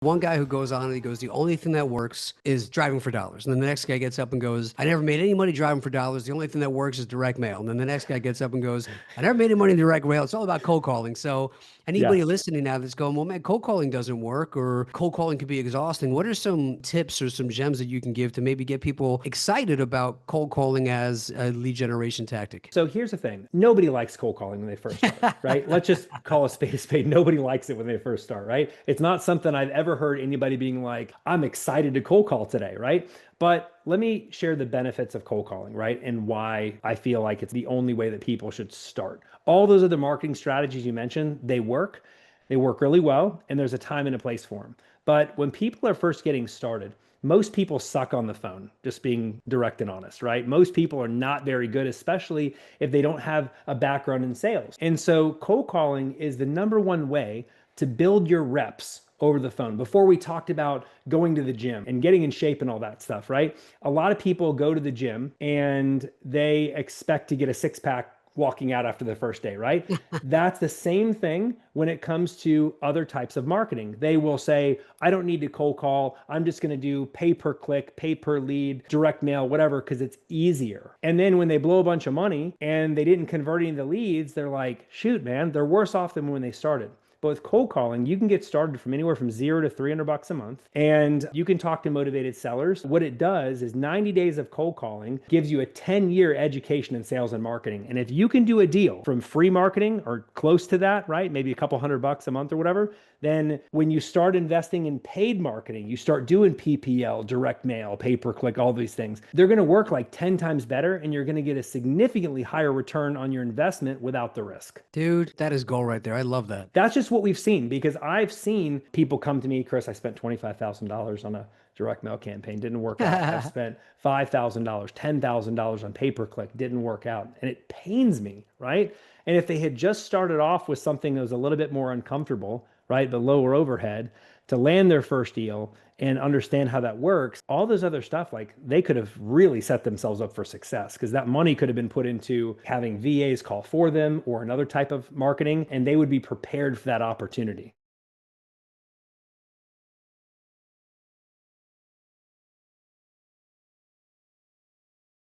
One guy who goes on and he goes, the only thing that works is driving for dollars. And then the next guy gets up and goes, I never made any money driving for dollars. The only thing that works is direct mail. And then the next guy gets up and goes, I never made any money in direct mail. It's all about cold calling. So anybody Yes. listening now that's going, well, man, cold calling doesn't work or cold calling could be exhausting. What are some tips or some gems that you can give to maybe get people excited about cold calling as a lead generation tactic? So here's the thing. Nobody likes cold calling when they first start, right? Let's just call a spade a spade. Nobody likes it when they first start, right? It's not something I've ever heard anybody being like, I'm excited to cold call today, right? But let me share the benefits of cold calling, right? And why I feel like it's the only way that people should start. All those other marketing strategies you mentioned, they work. They work really well, and there's a time and a place for them. But when people are first getting started, most people suck on the phone, just being direct and honest, right? Most people are not very good, especially if they don't have a background in sales. And so cold calling is the number one way to build your reps over the phone. Before we talked about going to the gym and getting in shape and all that stuff, right? A lot of people go to the gym and they expect to get a six pack walking out after the first day, right? That's the same thing when it comes to other types of marketing. They will say, I don't need to cold call. I'm just going to do pay per click, pay per lead, direct mail, whatever, because it's easier. And then when they blow a bunch of money and they didn't convert any of the leads, they're like, shoot, man, they're worse off than when they started. But with cold calling, you can get started from anywhere from $0 to $300 a month, and you can talk to motivated sellers. What it does is 90 days of cold calling gives you a 10-year education in sales and marketing. And if you can do a deal from free marketing or close to that, right, maybe a couple $100 a month or whatever, then when you start investing in paid marketing, you start doing PPL, direct mail, pay-per-click, all these things, they're going to work like 10 times better, and you're going to get a significantly higher return on your investment without the risk. Dude, that is gold right there. I love that. That's just what we've seen, because I've seen people come to me, Chris, I spent $25,000 on a direct mail campaign, didn't work out. I've spent $5,000, $10,000 on pay-per-click, didn't work out. And it pains me, right? And if they had just started off with something that was a little bit more uncomfortable, right, but lower overhead, to land their first deal and understand how that works, all this other stuff, like they could have really set themselves up for success, because that money could have been put into having VAs call for them or another type of marketing, and they would be prepared for that opportunity.